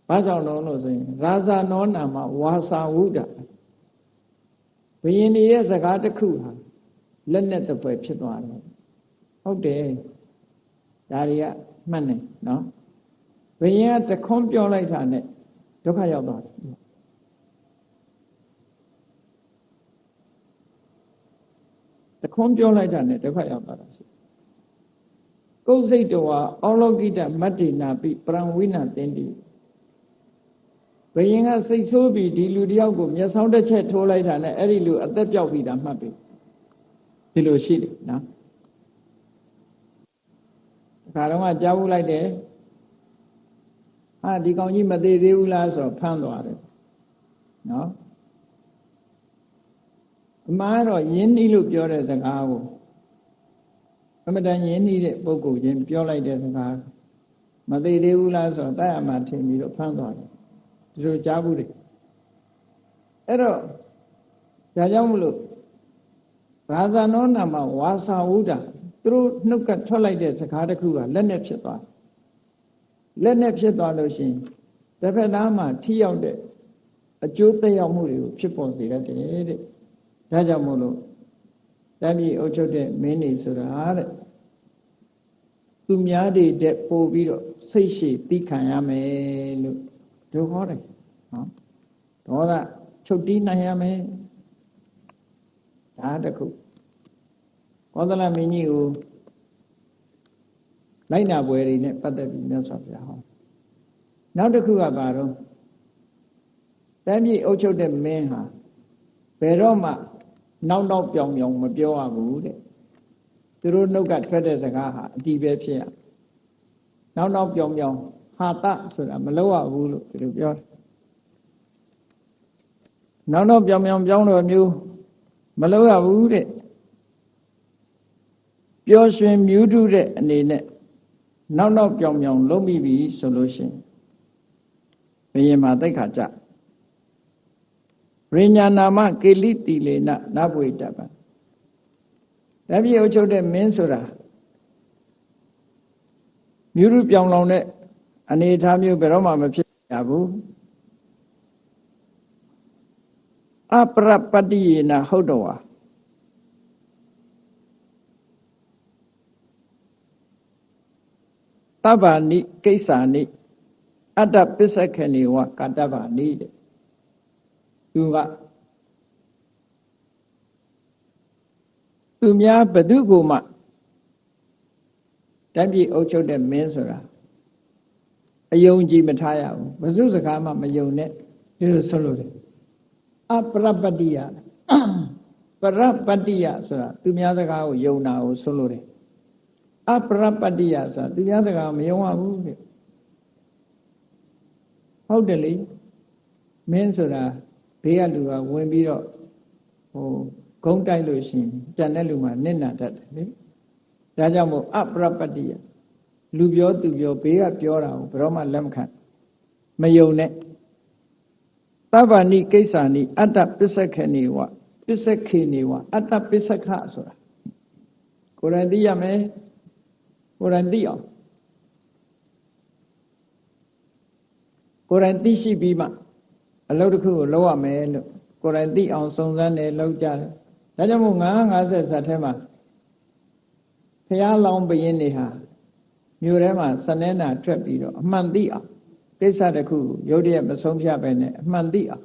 [SPEAKER 1] ဘာကြောင့်လို့ဆိုရင်ရာဇာနောနာမဝါစာဝုဒ္ဒဘုရင်ရဲ့စကားတစ်ခုဟာလက်နဲ့တပွဲဖြစ်သွားတယ်ဟုတ်တယ်ဒါတွေကမှတ်နေနော်ဘုရင်ကတခွန်းပြောလိုက်တာနဲ့ဒုက္ခရောက်သွားတယ်တခွန်းပြောလိုက်တာနဲ့ဒုက္ခရောက်သွားတာရှိကုစိတ်တော်ဟာအောလောကိတမတ္တိနာပိပရံဝိနာတင်တိဘုရင်ကစိတ်ဆိုးပြီးဒီလူတယောက်ကိုမျက်စောင်းတစ်ချက်ထိုးလိုက်တာနဲ့အဲ့ဒီလူအသက်ပြောက်ပြီးတာမှတ်ပြီဒီလိုရှိတယ်နော်ခါတော့ကြားဘူးလိုက်တယ်ဒီကောင်ကြီးမသေးသေးဘူးလားဆိုတော့ဖမ်းသွားတယ်နော်အမှားတော့ယင်းဤလို့ပြောတဲ့စကားကိုအမတန်ယင်းဤတဲ့ပုဂ္ဂိုလ်ချင်းပြောလိုက်တဲ့စကားမသေးသေးဘူးလားဆိုတော့တိုက်အမှားထင်ပြီးတော့ဖမ်းသွားတယ်ဒီလိုကြားဘူးတယ်အဲ့တော့ဒါကြောင့်မလို့ရာဇာနောနာမဝါစာဝုဒ္ဒသူတို့နှုတ်ကထွက်လိုက်တဲ့စကားတစ်ခုကလက်နဲ့ဖြစ်သွားလက်နဲ့ဖြစ်သွားလို့ရှိရင်တစ်ဖက်သားမှာထိရောက်တဲ့အကျိုးသက်ရောက်မှုတွေကိုဖြစ်ပေါ်စေတတ်တယ်တဲ့ဒါကြောင့်မို့လို့တိုင်းပြည်အုပ်ချုပ်တဲ့မင်းတွေဆိုတာတဲ့သူများတွေတဲ့ပို့ပြီးတော့စိတ်ရှည်သိခံရမယ်လို့တို့ဟောတယ်နော်ဒေါသချုပ်တီးနိုင်ရမယ်ဒါတခုကောသလမင်းကြီးကိုလိုက်နာပွဲတွေနဲ့ပတ်သက်ပြီးမြတ်စွာဘုရားဟောနောက်တစ်ခုကဘာတော့တိုင်းပြည်အုပ်ချုပ်တဲ့မင်းဟာဘယ်တော့မှနောက်ပြောင်မပြောရဘူးတဲ့သူတို့နှုတ်ကထွက်တဲ့စကားဟာအတီးပဲဖြစ်ရနောက်ပြောင်ဟာတဆိုတာမလုပ်ရဘူးလို့ဒီလိုပြောတယ်နောက်ပြောင်တော့မျိုးမလုပ်ရဘူးတဲ့ပျော်ရွှင်မြူးထူးတဲ့အနေနဲ့နောက်ပြောင်လုံးမိပြီဆိုလို့ရှိရင်ဘုရင်မှာတိတ်ခါကြရိညာနာမကေလိတိလေနနဘွေတပံတပြည့်အုပ်ချုပ်တဲ့မင်းဆိုတာမြူးထူးပြောင်လောင်တဲ့အနေအထားမျိုးဘယ်တော့မှမဖြစ်ရဘူးအပရပတ္တိယေနဟုတ်တော်ဟာတဗ္ဗာနိကိစ္ဆာနိအတ္တပစ္စခေနိဝကတ္တဗာနိတဲ့သူကသူများဘသူကိုမှတပြည့်အုပ်ချုပ်တဲ့မင်းဆိုတာအယုံကြည်မထားရဘူးဘသူစကားမှမယုံနဲ့ဒီလိုဆိုလို့တယ်အပရပတ္တိယပရပတ္တိယဆိုတာသူများစကားကိုယုံတာကိုဆိုလို့တယ်အပရပတ္တိယဆိုတာသူများစကားမယုံရဘူးတဲ့ဟုတ်တယ်လေမင်းဆိုတာဘေးကလူကဝင်ပြီးတော့ဂုံးတိုက်လို့ရှိရင်ကြံတဲ့လူမှနစ်နာတတ်တယ်လေဒါကြောင့်မို့အပရပတ္တိယလူပြောသူပြောဘေးကပြောတာကိုဘယ်တော့မှလက်မခံမယုံနဲ့သဗ္ဗာနိကိစ္ဆာနိအတ္တပစ္စခေနိဝပစ္စခေနိဝအတ္တပစ္စခဆိုတာကိုယ်တိုင်သိရမယ်ကိုယ်တိုင်သိအောင် ကိုယ်တိုင်သိရှိပြီးမှအလုပ်တစ်ခုကိုလုပ်ရမယ်လို့ကိုယ်တိုင်သိအောင်စုံစမ်းတယ်လုပ်ကြတယ်ဒါကြောင့်မို့950ဇာတ်ထဲမှာဘုရားလောင်းဘုရင်တွေဟာမြို့ထဲမှာစနေနာထွက်ပြီးတော့အမှန်သိအောင်ကိစ္စတစ်ခုရုပ်တရက်မဆုံးဖြတ်ပဲနဲ့အမှန်သိအောင်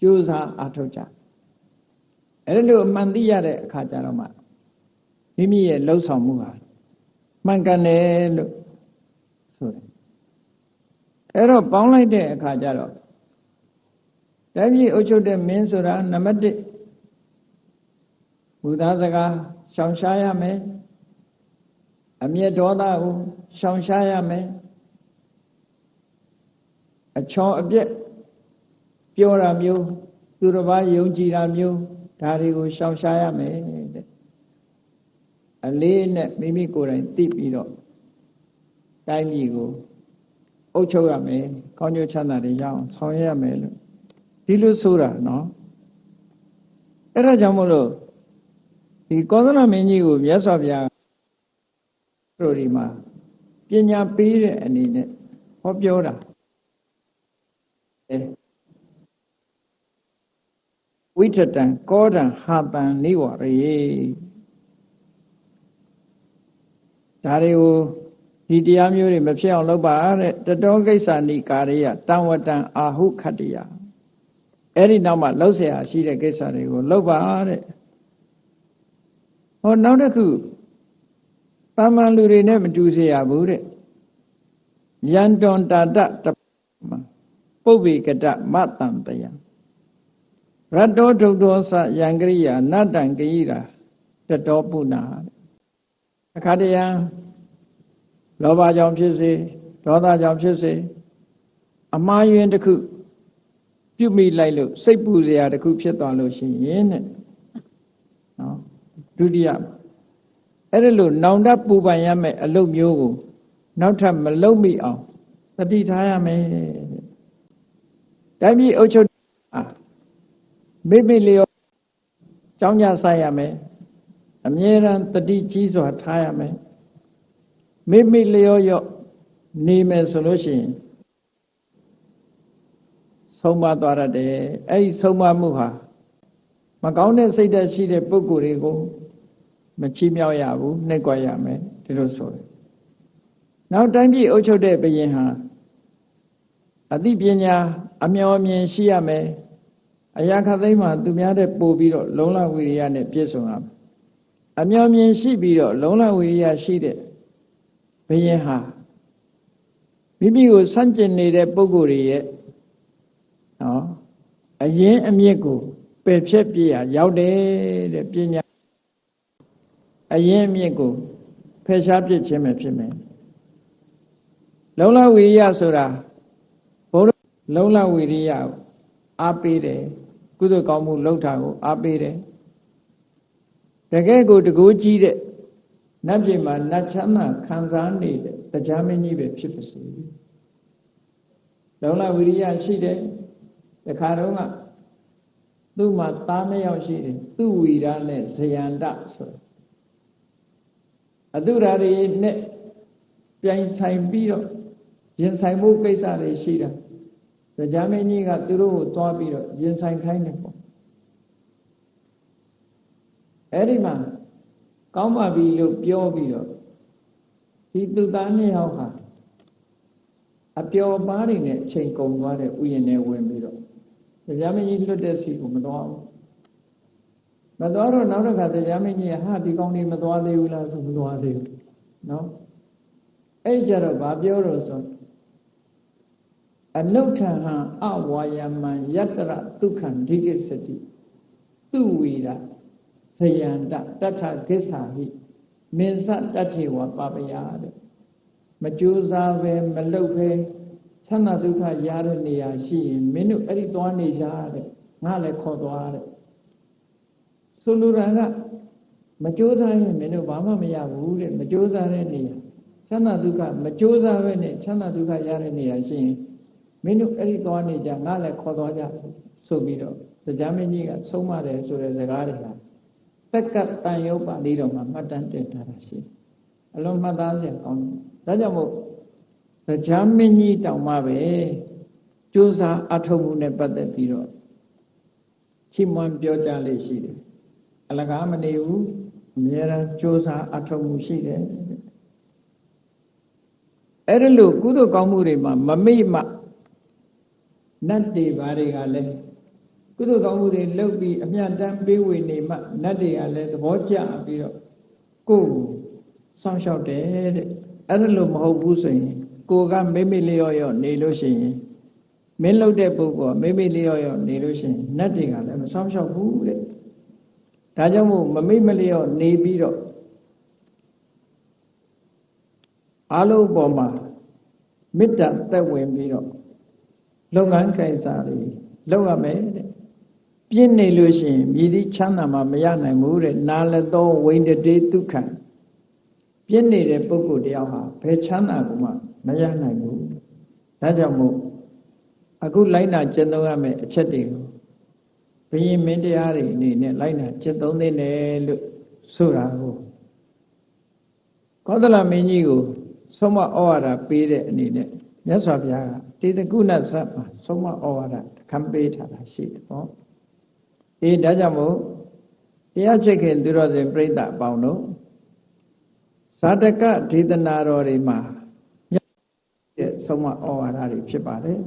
[SPEAKER 1] ကြိုးစားအားထုတ်ကြအဲ့လိုအမှန်သိရတဲ့အခါကျတော့မှမိမိရဲ့လှုပ်ဆောင်မှုဟာမှန်ကန်တယ်လို့ဆိုတယ်အဲ့တော့ပေါင်းလိုက်တဲ့အခါကျတော့တိုင်းပြည်အုပ်ချုပ်တဲ့မင်းဆိုတာနံပါတ်1ဘုရားစကားရှောင်ရှားရမယ်အမျက်ဒေါသကိုရှောင်ရှားရမယ်အချော်အပြက်ပြောတာမျိုးသူတစ်ပါးယုံကြည်တာမျိုးဒါတွေကိုရှောင်ရှားရမယ်တဲ့အလေးနဲ့မိမိကိုယ်တိုင်သိပြီးတော့တိုင်းပြည်ကိုအုပ်ချုပ်ရမယ်ကောင်းကျိုးချမ်းသာတွေရအောင်ဆောင်ရွက်ရမယ်လို့ဒီလိုဆိုတာနော်အဲ့ဒါကြောင့်မို့လို့ဒီကောသလမင်းကြီးကိုမြတ်စွာဘုရားတို့ဒီမှာပညာပေးတဲ့အနေနဲ့ဟောပြောတာဝိထတံကောဒံဟာတံနိဝရေဒါတွေကိုဒီတရားမျိုးတွေမဖြစ်အောင်လုပ်ပါတဲ့တတောကိစ္စနိကာရိယတံဝတံအာဟုခတ္တယအဲ့ဒီနောက်မှလှုပ်เสียရှိတဲ့ကိစ္စတွေကိုလုပ်ပါတဲ့ဟောနောက်တစ်ခုတာမန်လူတွေနဲ့မတူเสียရဘူးတဲ့ယန္တွန်တာတပုဗ္ဗေကတမတံတယရတ္တောဒုဒ္ဒောသယံကရိယာနတ္တံကရိရာတတောပုဏ္ဏအခါတရံလောဘကြောင့်ဖြစ်စေဒေါသကြောင့်ဖြစ်စေအမှားယွင်းတစ်ခုပြုမိလိုက်လို့စိတ်ပူစရာတစ်ခုဖြစ်သွားလို့ရှိရင်တဲ့နော်ဒုတိယအဲ့ဒါလို့နောင်တပူပန်ရမယ်အလုပ်မျိုးကိုနောက်ထပ်မလုပ်မိအောင်သတိထားရမယ်တိုင်းပြည်အုပ်ချုပ်မိမိလျောကြောင်းကြဆိုင်ရမယ်အမြဲတမ်းတတိကြီးစွာထားရမယ်မိမိလျောရော့နေမယ်ဆိုလို့ရှိရင်ဆုံးမသွားရတယ်အဲ့ဒီဆုံးမမှုဟာမကောင်းတဲ့စိတ်ဓာတ်ရှိတဲ့ပုဂ္ဂိုလ်တွေကိုမချီးမြှောက်ရဘူးနှိပ်ကွက်ရမယ်ဒီလိုဆိုတယ်နောက်တိုင်းပြည်အုပ်ချုပ်တဲ့ဘုရင်ဟာအသိပညာအမျှော်အမြင်ရှိရမယ်အရာခသိမ်းမှာသူများတဲ့ပို့ပြီးတော့လုံလဝိရိယနဲ့ပြည့်စုံရမယ်အမျှော်အမြင်ရှိပြီးတော့လုံလဝိရိယရှိတဲ့ဘုရင်ဟာမိမိကိုဆန့်ကျင်နေတဲ့ပုဂ္ဂိုလ်တွေရဲ့နော်အရင်အမြစ်ကိုပယ်ဖြတ်ပြရရောက်တယ်တဲ့ပညာအရင်အမြစ်ကိုဖယ်ရှားပြစ်ခြင်းပဲဖြစ်မယ်လုံလဝိရိယဆိုတာဘုရားလုံလဝိရိယအားပေးတယ်ကုသိုလ်ကောင်းမှုလုပ်တာကိုအားပေးတယ်တကယ်ကိုတကူကြီးတဲ့နတ်ပြည်မှာနတ်ချမ်းသာခံစားနေတဲ့တရားမင်းကြီးပဲဖြစ်ပါစေလုံလဝိရိယရှိတယ်တခါတော့ကသူ့မှာသား2ယောက်ရှိတယ်သူဝီရနဲ့ဇယန္တဆိုအတုရာတွေနဲ့ပြိုင်ဆိုင်ပြီးတော့ရင်ဆိုင်မှုကိစ္စတွေရှိတာတရားမင်းကြီးကသူတို့ကိုသွားပြီးတော့ရင်ဆိုင်ခိုင်းတယ်ပေါ့အဲ့ဒီမှာကောင်းပါပြီလို့ပြောပြီးတော့ဒီသူသား2ယောက်ဟာအပျော်ပါးတွေနဲ့အချိန်ကုန်သွားတဲ့ဥယျာဉ်ထဲဝင်ပြီးတော့တရားမင်းကြီးလွတ်တဲ့စီကိုမသွားဘူးမသွားတော့နောက်တစ်ခါတရားမင်းကြီးကဟာဒီကောင်းလေးမသွားသေးဘူးလားဆိုမသွားသေးဘူးနော်အဲ့ကြတော့ဗာပြောတော့ဆိုအနုဋ္ဌဟံအဝါယမံယတ္တရဒုက္ခံဒိဋ္ဌိစတိသူဝီရဇယန္တတထကိစ္ဆာဟိမင်းစတထေဝပပယတဲ့မကြိုးစားပဲမလုပ်ပဲချမ်းသာဒုက္ခရတဲ့နေရာရှိရင်မင်းတို့အဲ့ဒီသွားနေကြတဲ့ငါလည်းခေါ်သွားတဲ့ဆိုလိုတာကမကြိုးစားရင်မင်းတို့ဘာမှမရဘူးတဲ့မကြိုးစားတဲ့နေရာချမ်းသာဒုက္ခမကြိုးစားပဲနဲ့ချမ်းသာဒုက္ခရတဲ့နေရာရှိရင်မင်းတို့အဲ့ဒီသွားနေကြငါလည်းခေါ်သွားကြဆိုပြီးတော့တရားမင်းကြီးကဆုံးမတယ်ဆိုတဲ့စကားတွေကတက္ကတန်ရုပ်ပါဠိတော်မှာမှတ်တမ်းတင်ထားတာရှိအလုံးမှတ်သားစရာကောင်းတယ်ဒါကြောင့်မို့တရားမင်းကြီးတောင်မှပဲ ကြိုးစားအထောက်မှုနဲ့ပတ်သက်ပြီးတော့ချီးမွမ်းပြောကြလေရှိတယ်အလကားမနေဘူးအမြဲတမ်းကြိုးစားအထောက်မှုရှိတယ်အဲ့ဒါလို့ကုသိုလ်ကောင်းမှုတွေမှာမမိမနတ်တွေဘာတွေကလည်းကုသိုလ်ကောင်းမှုတွေလုပ်ပြီးအမြတ်တမ်းပေးဝေနေမှနတ်တွေကလည်းသဘောကျပြီးတော့ကိုယ်ကိုစောင့်ရှောက်တယ်တဲ့အဲ့ဒါလို့မဟုတ်ဘူးဆိုရင်ကိုယ်ကမိမိလျော့ရော့နေလို့ရှိရင်မင်းလုပ်တဲ့ပုဂ္ဂိုလ်မိမိလျော့ရော့နေလို့ရှိရင်နတ်တွေကလည်းမစောင့်ရှောက်ဘူးတဲ့ဒါကြောင့်မို့မမိမလျော့နေပြီးတော့အလုံးပေါ်မှာမေတ္တာသက်ဝင်ပြီးတော့လုပ်ငန်းကိစ္စတွေလုပ်ရမယ်တဲ့ပြင်းနေလို့ရှိရင်မြည်သည့်ချမ်းသာမှမရနိုင်ဘူးတဲ့နာလသောဝိန္ဒတေဒုက္ခပြင်းနေတဲ့ပုဂ္ဂိုလ်တယောက်ဟာဘယ်ချမ်းသာကိုမှမရနိုင်ဘူးဒါကြောင့်မို့အခုလိုက်နာကျင့်သုံးရမယ့်အချက်တွေကိုဘုရင်မင်းတရားတွေအနေနဲ့လိုက်နာကျင့်သုံးသင့်တယ်လို့ဆိုတာကိုကောသလမင်းကြီးကိုဆုံးမဩဝါဒပေးတဲ့အနေနဲ့မြတ်စွာဘုရားကတေတကုဏဇတ်မှာဆုံးမဩဝါဒခံပေးထားတာရှိတယ်ပေါ့ဒါကြောင့်မို့တရားချစ်ခင်သူတော်စင်ပြိဿအပေါင်းတို့ဇာတကဒေသနာတော်တွေမှာမြတ်ရဲ့ဆုံးမဩဝါဒတွေဖြစ်ပါတယ်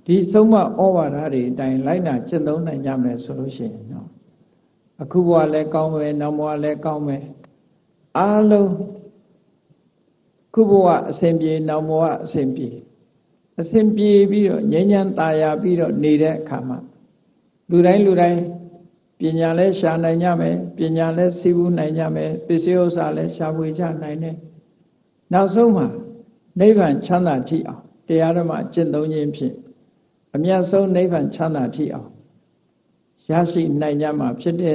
[SPEAKER 1] ဒီဆုံးမဩဝါဒတွေအတိုင်းလိုက်နာကျင့်သုံးနိုင်ကြမယ်ဆိုလို့ရှိရင်တော့အခုဘဝလည်းကောင်းမယ်နောက်ဘဝလည်းကောင်းမယ်အားလုံးခုဘဝအစဉ်ပြေနောက်ဘဝအစဉ်ပြေပြီးတော့ငြိမ်းချမ်းသာယာပြီးတော့နေတဲ့အခါမှာလူတိုင်းပညာလည်းရှာနိုင်ကြမယ်ပညာလည်းသိဘူးနိုင်ကြမယ်ပစ္စည်းဥစ္စာလည်းရှာဖွေကြနိုင်တယ်နောက်ဆုံးမှာနိဗ္ဗာန်ချမ်းသာထိအောင်တရားဓမ္မကျင့်သုံးခြင်းဖြင့်အမြတ်ဆုံးနိဗ္ဗာန်ချမ်းသာထိအောင်ရရှိနိုင်ကြမှာဖြစ်တယ်